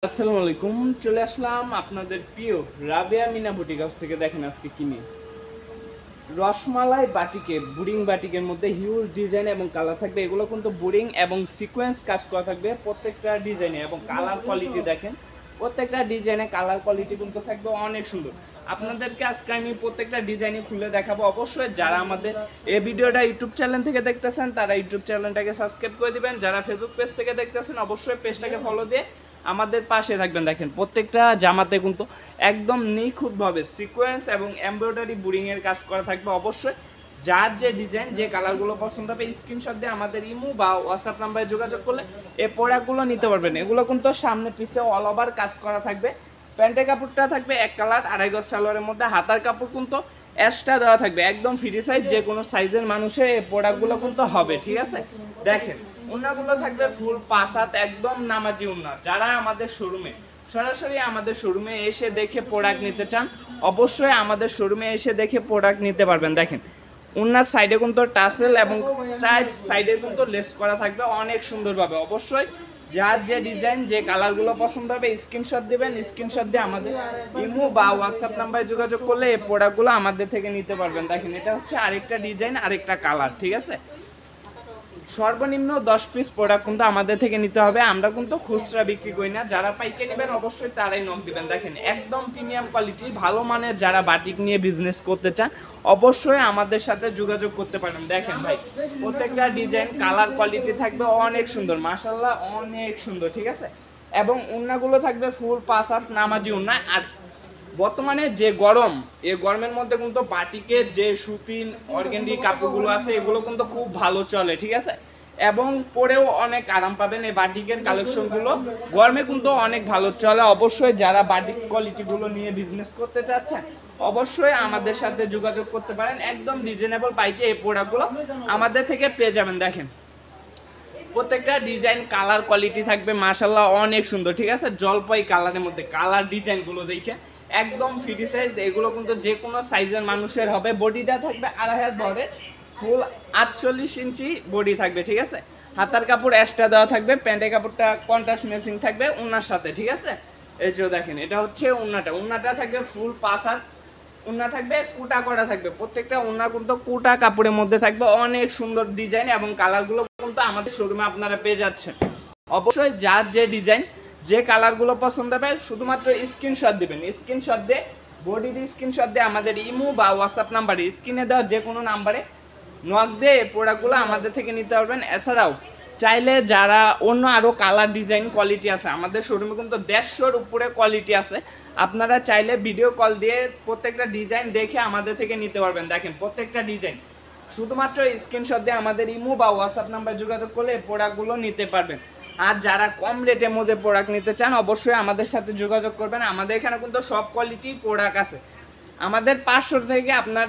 আসসালামু আলাইকুম। চলে আসলাম আপনাদের প্রিয় রাবেয়া মিনা বুটিক হাউস থেকে। দেখেন আজকে কিনি রসমালাই বাটিকে, বুড়িং বাটিকের মধ্যে হিউজ ডিজাইন এবং কালার থাকবে। এগুলো কিন্তু বুড়িং এবং সিকোয়েন্স কাজ করা থাকবে প্রত্যেকটা ডিজাইনে, এবং কালার কোয়ালিটি দেখেন প্রত্যেকটা ডিজাইনে কালার কোয়ালিটি কিন্তু থাকবে অনেক সুন্দর। আপনাদেরকে আজকে আমি প্রত্যেকটা ডিজাইনই খুলে দেখাবো। অবশ্যই যারা আমাদের এই ভিডিওটা ইউটিউব চ্যানেল থেকে দেখতেছেন তারা ইউটিউব চ্যানেলটাকে সাবস্ক্রাইব করে দিবেন। যারা ফেসবুক পেজ থেকে দেখতেছেন অবশ্যই পেজটাকে ফলো দিয়ে আমাদের পাশে থাকবেন। দেখেন প্রত্যেকটা জামাতে কিন্তু একদম নিখুঁতভাবে সিকোয়েন্স এবং এমব্রয়ডারি বুড়িংয়ের কাজ করা থাকবে। অবশ্যই যার যে ডিজাইন, যে কালারগুলো পছন্দ হবে স্ক্রিনশট দিয়ে আমাদের ইমো বা হোয়াটসঅ্যাপ নাম্বারে যোগাযোগ করলে এই প্রোডাক্টগুলো নিতে পারবেন। এগুলো কিন্তু সামনে পিছে অল ওভার কাজ করা থাকবে। প্যান্টের কাপড়টা থাকবে এক কালার, আড়াই গজ সালোয়ারের মধ্যে। হাতার কাপড় কিন্তু এক্সট্রা দেওয়া থাকবে, একদম ফ্রি সাইজ, যে কোনো সাইজের মানুষের এই প্রোডাক্টগুলো কিন্তু হবে। ঠিক আছে, দেখেন উন্নাগুলো থাকবে ফুল 5 হাত, একদম নামাজি উন্না। যারা আমাদের শোরুমে সরাসরি আমাদের শোরুমে এসে দেখে প্রোডাক্ট নিতে চান অবশ্যই আমাদের শোরুমে এসে দেখে প্রোডাক্ট নিতে পারবেন। দেখেন উন্নার সাইডে কিন্তু টাসেল এবং স্ট্রাইপ সাইডে কিন্তু লেস করা থাকবে অনেক সুন্দরভাবে। অবশ্যই যার যে ডিজাইন, যে কালারগুলো পছন্দ হবে স্ক্রিনশট দিবেন। স্ক্রিনশট দিয়ে আমাদের ইমো বা হোয়াটসঅ্যাপ নাম্বারে যোগাযোগ করলে এই প্রোডাক্টগুলো আমাদের থেকে নিতে পারবেন। দেখেন এটা হচ্ছে আরেকটা ডিজাইন, আরেকটা কালার। ঠিক আছে, সর্বনিম্ন 10 পিস প্রোডাক্ট কিন্তু আমাদের থেকে নিতে হবে। আমরা কিন্তু খুচরা বিক্রি করি না। যারা পাইকারি নেবেন অবশ্যই তারাই নক দিবেন। দেখেন একদম প্রিমিয়াম কোয়ালিটি, ভালো মানের যারা বাটিক নিয়ে বিজনেস করতে চান অবশ্যই আমাদের সাথে যোগাযোগ করতে পারেন। দেখেন ভাই প্রত্যেকটা ডিজাইন কালার কোয়ালিটি থাকবে অনেক সুন্দর, মাশাআল্লাহ অনেক সুন্দর। ঠিক আছে, এবং উন্নাগুলো থাকবে ফুল 5 হাত নামাজি উন্না। আর বর্তমানে যে গরম, এই গরমের মধ্যে কিন্তু বাটিকের যে সুতিন অর্গেন্ডি কাপড়গুলো আছে এগুলো কিন্তু খুব ভালো চলে। ঠিক আছে, এবং পরেও অনেক আরাম পাবেন। এই বাটিকের কালেকশনগুলো গরমে কিন্তু অনেক ভালো চলে। অবশ্যই যারা বাটিক কোয়ালিটিগুলো নিয়ে বিজনেস করতে চাচ্ছেন অবশ্যই আমাদের সাথে যোগাযোগ করতে পারেন। একদম রিজনেবল প্রাইসে এই প্রোডাক্টগুলো আমাদের থেকে পেয়ে যাবেন। দেখেন প্রত্যেকটা ডিজাইন কালার কোয়ালিটি থাকবে মাশাআল্লাহ অনেক সুন্দর। ঠিক আছে, জলপাই কালারের মধ্যে কালার ডিজাইনগুলো দেখে একদম ফ্রি সাইজ। এগুলো কিন্তু যে কোনো সাইজের মানুষের হবে। বডিটা থাকবে 2.5 হাত বড়ে, ফুল 48 ইঞ্চি বডি থাকবে। ঠিক আছে, হাতার কাপড় এক্সট্রা দেওয়া থাকবে, প্যান্টের কাপড়টা কন্ট্রাস্ট ম্যাচিং থাকবে ওনার সাথে। ঠিক আছে, এই যে দেখেন এটা হচ্ছে উন্নাটা থাকবে ফুল 5 হাত। উন্না থাকবে কুটা করা থাকবে, প্রত্যেকটা উন্না কিন্তু কুটা কাপড়ের মধ্যে থাকবে অনেক সুন্দর ডিজাইন, এবং কালারগুলো কিন্তু আমাদের শোরুমে আপনারা পেয়ে যাচ্ছেন। অবশ্যই যার যে ডিজাইন, যে কালারগুলো পছন্দ হবে শুধুমাত্র স্ক্রিনশট দিবেন। স্ক্রিনশট দিয়ে বডির স্ক্রিনশট দিয়ে আমাদের ইমো বা হোয়াটসঅ্যাপ নাম্বারে স্ক্রিনে দেওয়া যে কোনো নাম্বারে নক দিয়ে প্রোডাক্টগুলো আমাদের থেকে নিতে পারবেন। এছাড়াও চাইলে যারা অন্য আরও কালার ডিজাইন কোয়ালিটি আছে আমাদের শোরুমে কিন্তু 150-র উপরে কোয়ালিটি আছে, আপনারা চাইলে ভিডিও কল দিয়ে প্রত্যেকটা ডিজাইন দেখে আমাদের থেকে নিতে পারবেন। দেখেন প্রত্যেকটা ডিজাইন শুধুমাত্র স্ক্রিনশট দিয়ে আমাদের ইমো বা হোয়াটসঅ্যাপ নাম্বার যোগাযোগ করলে এই প্রোডাক্টগুলো নিতে পারবেন। আর যারা কম রেটের মধ্যে প্রোডাক্ট নিতে চান অবশ্যই আমাদের সাথে যোগাযোগ করবেন। আমাদের এখানে কিন্তু সব কোয়ালিটির প্রোডাক্ট আছে। আমাদের 500 থেকে আপনার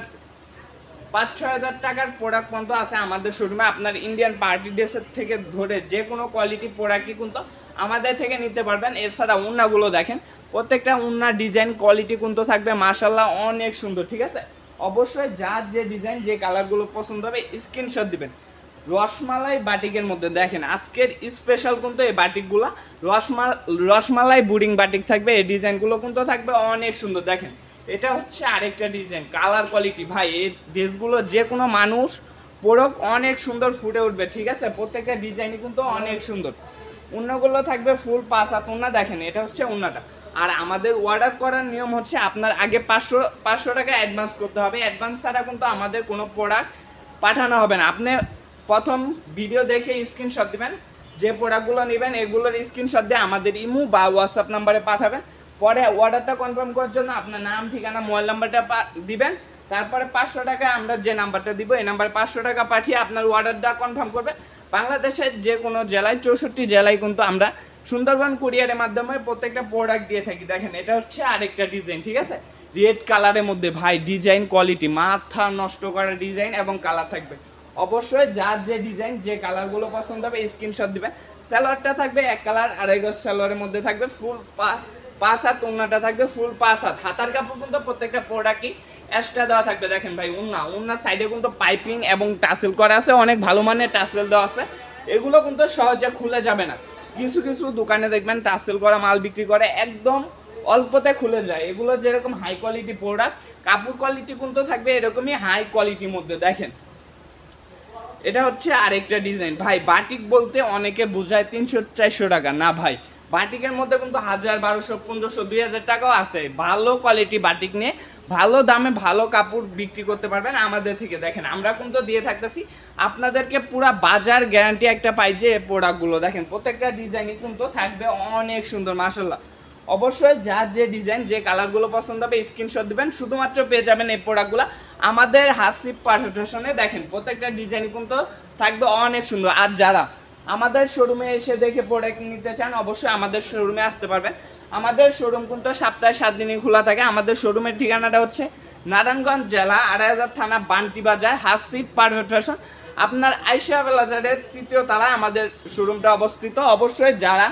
5-6 হাজার টাকার প্রোডাক্ট পর্যন্ত আছে আমাদের শোরুমে। আপনার ইন্ডিয়ান পার্টি ড্রেসের থেকে ধরে যে কোনো কোয়ালিটি প্রোডাক্টই কিন্তু আমাদের থেকে নিতে পারবেন। এছাড়া উন্নাগুলো দেখেন প্রত্যেকটা উন্নার ডিজাইন কোয়ালিটি কিন্তু থাকবে মাশাআল্লাহ অনেক সুন্দর। ঠিক আছে, অবশ্যই যার যে ডিজাইন, যে কালারগুলো পছন্দ হবে স্ক্রিনশট দিবেন। রসমালাই বাটিকের মধ্যে দেখেন আজকের স্পেশাল কিন্তু এই বাটিকগুলো রসমালাই বুড়িং বাটিক থাকবে। এই ডিজাইনগুলো কিন্তু থাকবে অনেক সুন্দর। দেখেন এটা হচ্ছে আরেকটা ডিজাইন, কালার কোয়ালিটি ভাই এই ড্রেসগুলো যে কোনো মানুষ পরক অনেক সুন্দর ফুটে উঠবে। ঠিক আছে, প্রত্যেকটা ডিজাইনই কিন্তু অনেক সুন্দর। উন্নাগুলো থাকবে ফুল 5 হাত উন্না। দেখেন এটা হচ্ছে উন্নাটা। আর আমাদের অর্ডার করার নিয়ম হচ্ছে আপনার আগে 500 টাকা অ্যাডভান্স করতে হবে। অ্যাডভান্স ছাড়া কিন্তু আমাদের কোনো প্রোডাক্ট পাঠানো হবে না। আপনি প্রথম ভিডিও দেখে স্ক্রিনশট দিবেন, যে প্রোডাক্টগুলো নেবেন এগুলোর স্ক্রিনশট দিয়ে আমাদের ইমো বা হোয়াটসঅ্যাপ নাম্বারে পাঠাবেন। পরে অর্ডারটা কনফার্ম করার জন্য আপনার নাম, ঠিকানা, মোবাইল নাম্বারটা দিবেন। তারপরে 500 টাকা আমরা যে নাম্বারটা দিব এই নাম্বারে 500 টাকা পাঠিয়ে আপনার অর্ডারটা কনফার্ম করবেন। বাংলাদেশের যে কোনো জেলায়, 64 জেলায় কিন্তু আমরা সুন্দরবন কুরিয়ারের মাধ্যমে প্রত্যেকটা প্রোডাক্ট দিয়ে থাকি। দেখেন এটা হচ্ছে আরেকটা ডিজাইন। ঠিক আছে, রেড কালারের মধ্যে ভাই ডিজাইন কোয়ালিটি মাথা নষ্ট করা ডিজাইন এবং কালার থাকবে। অবশ্যই যার যে ডিজাইন, যে কালারগুলো পছন্দ হবে স্ক্রিনশট দিবেন। সালোয়ারটা থাকবে এক কালার, আড়াই গজ সালোয়ারের মধ্যে থাকবে ফুল 5 হাত। উন্নাটা থাকবে ফুল 5 হাত। হাতার কাপড় কিন্তু প্রত্যেকটা প্রোডাক্টই এক্সট্রা দেওয়া থাকবে। দেখেন ভাই উন্নার সাইডে কিন্তু পাইপিং এবং টাসেল করা আছে, অনেক ভালো মানের টাসেল দেওয়া আছে। এগুলো কিন্তু সহজে খুলে যাবে না। কিছু কিছু দোকানে দেখবেন টাসেল করা মাল বিক্রি করে, একদম অল্পতে খুলে যায়। এগুলো যেরকম হাই কোয়ালিটি প্রোডাক্ট, কাপড় কোয়ালিটি কিন্তু থাকবে এরকমই হাই কোয়ালিটির মধ্যে। দেখেন এটা হচ্ছে আরেকটা ডিজাইন। ভাই বাটিক বলতে অনেকে বোঝায় 300-400 টাকা, না ভাই, বাটিকের মধ্যে কিন্তু 1000, 1200, 1500, 2000 টাকাও আছে। ভালো কোয়ালিটি বাটিক নিয়ে ভালো দামে ভালো কাপড় বিক্রি করতে পারবেন আমাদের থেকে। দেখেন আমরা কিন্তু দিয়ে থাকতেছি আপনাদেরকে পুরা বাজার গ্যারান্টি একটা পাই যে প্রোডাক্টগুলো দেখেন প্রত্যেকটা ডিজাইনই কিন্তু থাকবে অনেক সুন্দর মাশাআল্লাহ। অবশ্যই যার যে ডিজাইন যে কালারগুলো পছন্দ হবে স্ক্রিনশট দিবেন, শুধুমাত্র পেয়ে যাবেন এই প্রোডাক্টগুলো আমাদের হাসিব পারফেক্ট ফ্যাশনে। দেখেন প্রত্যেকটা ডিজাইন কিন্তু থাকবে অনেক সুন্দর। আর যারা আমাদের শোরুমে এসে দেখে প্রোডাক্ট নিতে চান অবশ্যই আমাদের শোরুমে আসতে পারবেন। আমাদের শোরুম কিন্তু সপ্তাহে 7 দিনই খোলা থাকে। আমাদের শোরুমের ঠিকানাটা হচ্ছে নারায়ণগঞ্জ জেলা 2500 থানা বান্টি বাজার, হাসিব পারফেক্ট ফ্যাশন। আপনার আইসা বাজারের 3য় তলায় আমাদের শোরুমটা অবস্থিত। অবশ্যই যারা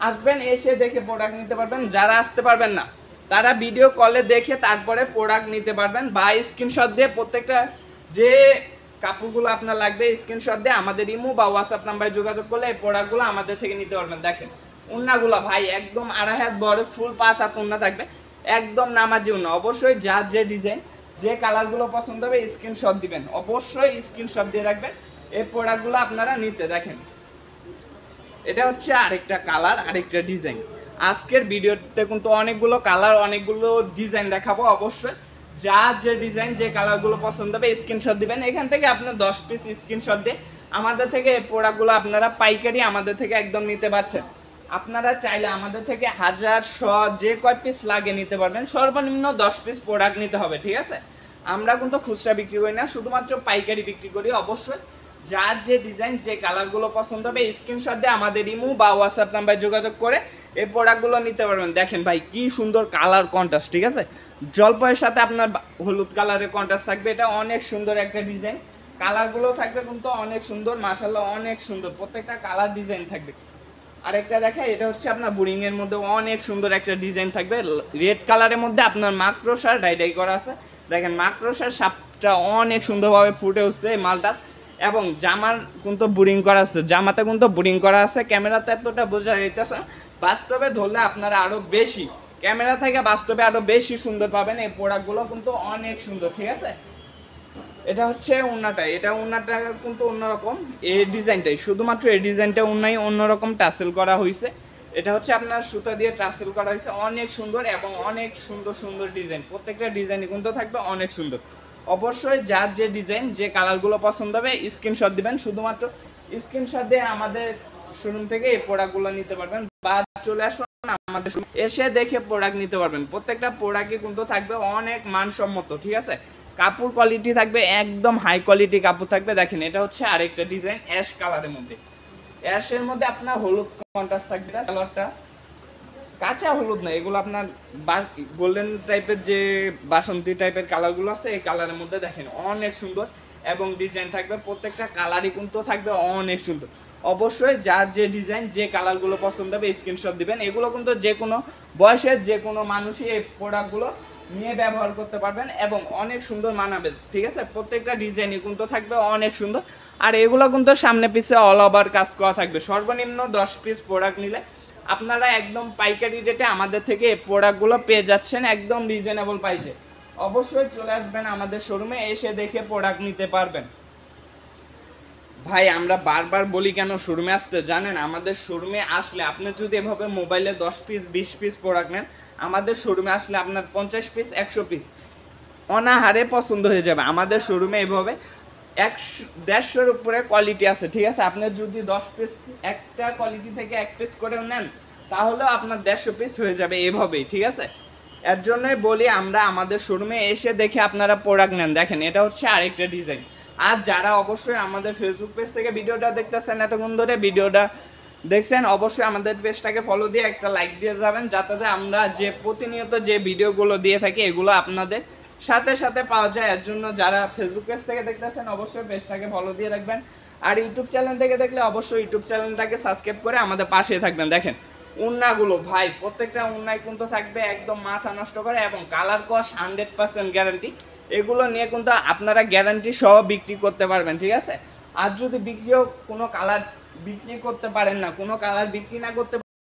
আসবেন এসে দেখে প্রোডাক্ট নিতে পারবেন, যারা আসতে পারবেন না তারা ভিডিও কলে দেখে তারপরে প্রোডাক্ট নিতে পারবেন, বা স্ক্রিনশট দিয়ে প্রত্যেকটা যে কাপড়গুলো আপনার লাগবে স্ক্রিনশট দিয়ে আমাদের ইমো বা হোয়াটসঅ্যাপ নাম্বারে যোগাযোগ করলে এই প্রোডাক্টগুলো আমাদের থেকে নিতে পারবেন। দেখেন উন্নাগুলো ভাই একদম 2.5 হাত বড় ফুল 5 হাত উন্না থাকবে, একদম নামাজি উন্না। অবশ্যই যার যে ডিজাইন যে কালারগুলো পছন্দ হবে স্ক্রিনশট দিবেন, অবশ্যই স্ক্রিনশট দিয়ে রাখবেন এই প্রোডাক্টগুলো আপনারা নিতে। দেখেন এটা হচ্ছে আরেকটা কালার, আরেকটা ডিজাইন। আজকের ভিডিওতে কিন্তু অনেকগুলো কালার অনেকগুলো ডিজাইন দেখাবো। অবশ্যই যার যে ডিজাইন যে কালারগুলো পছন্দ হবে স্ক্রিনশট দিবেন। এখান থেকে আপনার 10 পিস স্ক্রিনশট দিয়ে আমাদের থেকে এই প্রোডাক্টগুলো আপনারা পাইকারি আমাদের থেকে একদম নিতে পারছেন। আপনারা চাইলে আমাদের থেকে 1000, 100 যে কয় পিস লাগে নিতে পারবেন। সর্বনিম্ন 10 পিস প্রোডাক্ট নিতে হবে, ঠিক আছে? আমরা কিন্তু খুচরা বিক্রি করি না, শুধুমাত্র পাইকারি বিক্রি করি। অবশ্যই যার যে ডিজাইন যে কালারগুলো পছন্দ হবে স্ক্রিনশট দিয়ে আমাদের ইমো বা হোয়াটসঅ্যাপ নাম্বারে যোগাযোগ করে এই প্রোডাক্টগুলো নিতে পারবেন। দেখেন ভাই কি সুন্দর কালার কন্ট্রাস্ট, ঠিক আছে? জলপাইয়ের সাথে আপনার হলুদ কালারের কন্ট্রাস্ট থাকবে, এটা অনেক সুন্দর একটা ডিজাইন। কালারগুলো থাকবে কিন্তু অনেক সুন্দর মাশাআল্লাহ, অনেক সুন্দর প্রত্যেকটা কালার ডিজাইন থাকবে। আরেকটা দেখা, এটা হচ্ছে আপনার বোরিং এর মধ্যে অনেক সুন্দর একটা ডিজাইন থাকবে, রেড কালারের মধ্যে আপনার মাকড়সার ডাই করা আছে। দেখেন মাকড়সার সাপটা অনেক সুন্দরভাবে ফুটে উঠছে এই মালটা। এবং জামার কিন্তু বোরিং করা আছে, জামাতে কিন্তু বোরিং করা আছে। ক্যামেরাতে এতটা বোঝা যাইতেছে, বাস্তবে ধরলে আপনারা আরো বেশি ক্যামেরা থেকে বাস্তবে আরো বেশি সুন্দর পাবেন। এই প্রোডাক্টগুলো কিন্তু অনেক সুন্দর, ঠিক আছে? এটা হচ্ছে ওন্নাটা, এটা ওন্নাটা কিন্তু অন্যরকম। এই ডিজাইনটাই শুধুমাত্র এই ডিজাইনটা ওন্নাই অন্যরকম টাসেল করা হয়েছে। এটা হচ্ছে আপনার সুতা দিয়ে টাসেল করা হয়েছে, অনেক সুন্দর এবং অনেক সুন্দর সুন্দর ডিজাইন। প্রত্যেকটা ডিজাইনই কিন্তু থাকবে অনেক সুন্দর। অবশ্যই যার যে ডিজাইন যে কালারগুলো পছন্দ হবে স্ক্রিনশট দিবেন, শুধুমাত্র স্ক্রিনশট দিয়ে আমাদের শোরুম থেকে এই প্রোডাক্টগুলো নিতে পারবেন, বা চলে আসুন আমাদের এসে দেখে প্রোডাক্ট নিতে পারবেন। প্রত্যেকটা প্রোডাক্টই কিন্তু থাকবে অনেক মানসম্মত, ঠিক আছে? কাপড় কোয়ালিটি থাকবে একদম হাই কোয়ালিটি কাপড় থাকবে। দেখেন এটা হচ্ছে আরেকটা ডিজাইন অ্যাশ কালারের মধ্যে, অ্যাশের মধ্যে আপনার হলুদ কন্ট্রাস্ট থাকবে। কালারটা কাঁচা হলুদ না, এগুলো আপনার গোল্ডেন টাইপের যে বাসন্তী টাইপের কালারগুলো আছে এই কালারের মধ্যে। দেখেন অনেক সুন্দর এবং ডিজাইন থাকবে, প্রত্যেকটা কালারই কিন্তু থাকবে অনেক সুন্দর। অবশ্যই যার যে ডিজাইন যে কালারগুলো পছন্দ হবে স্ক্রিনশট দিবেন। এগুলো কিন্তু যে কোনো বয়সের যে কোনো মানুষই এই প্রোডাক্টগুলো নিয়ে ব্যবহার করতে পারবেন এবং অনেক সুন্দর মানাবে, ঠিক আছে? প্রত্যেকটা ডিজাইনই কিন্তু থাকবে অনেক সুন্দর। আর এগুলো কিন্তু সামনে পিছে অল ওভার কাজ করা থাকবে। সর্বনিম্ন 10 পিস প্রোডাক্ট নিলে আপনারা একদম পাইকারি রেটে আমাদের থেকে এই প্রোডাক্টগুলো পেয়ে যাচ্ছেন একদম রিজনেবল প্রাইসে। অবশ্যই চলে আসবেন আমাদের শোরুমে, এসে দেখে প্রোডাক্ট নিতে পারবেন। ভাই আমরা বারবার বলি কেন শোরুমে আসতে, জানেন? আমাদের শোরুমে আসলে আপনি যদি এভাবে মোবাইলে 10 পিস 20 পিস প্রোডাক্ট নেন, আমাদের শোরুমে আসলে আপনার 50 পিস 100 পিস অনাহারে পছন্দ হয়ে যাবে। আমাদের শোরুমে এভাবে 100-150-এর উপরে কোয়ালিটি আছে, ঠিক আছে? আপনি যদি 10 পিস একটা কোয়ালিটি থেকে 1 পিস করেও নেন তাহলেও আপনার 150 পিস হয়ে যাবে এভাবেই, ঠিক আছে? এর জন্যই বলি আমরা আমাদের শোরুমে এসে দেখে আপনারা প্রোডাক্ট নেন। দেখেন এটা হচ্ছে আরেকটা ডিজাইন। আর যারা অবশ্যই আমাদের ফেসবুক পেজ থেকে ভিডিওটা দেখতেছেন এতক্ষণ ধরে ভিডিওটা দেখছেন, অবশ্যই আমাদের পেজটাকে ফলো দিয়ে একটা লাইক দিয়ে যাবেন, যাতে আমরা যে প্রতিনিয়ত যে ভিডিওগুলো দিয়ে থাকি এগুলো আপনাদের সাথে সাথে পাওয়া যায়। এর জন্য যারা ফেসবুক পেজ থেকে দেখতেছেন অবশ্যই পেজটাকে ফলো দিয়ে রাখবেন। আর ইউটিউব চ্যানেল থেকে দেখলে অবশ্যই ইউটিউব চ্যানেলটাকে সাবস্ক্রাইব করে আমাদের পাশে থাকবেন। দেখেন উন্নাগুলো ভাই প্রত্যেকটা উন্নায় কিন্তু থাকবে একদম মাথা নষ্ট করে এবং কালার কস 100% গ্যারান্টি। এগুলো নিয়ে কিন্তু আপনারা গ্যারান্টি সহ বিক্রি করতে পারবেন, ঠিক আছে? আর যদি বিক্রিও কোনো কালার বিক্রি করতে পারেন না, কোনো কালার বিক্রি না করতে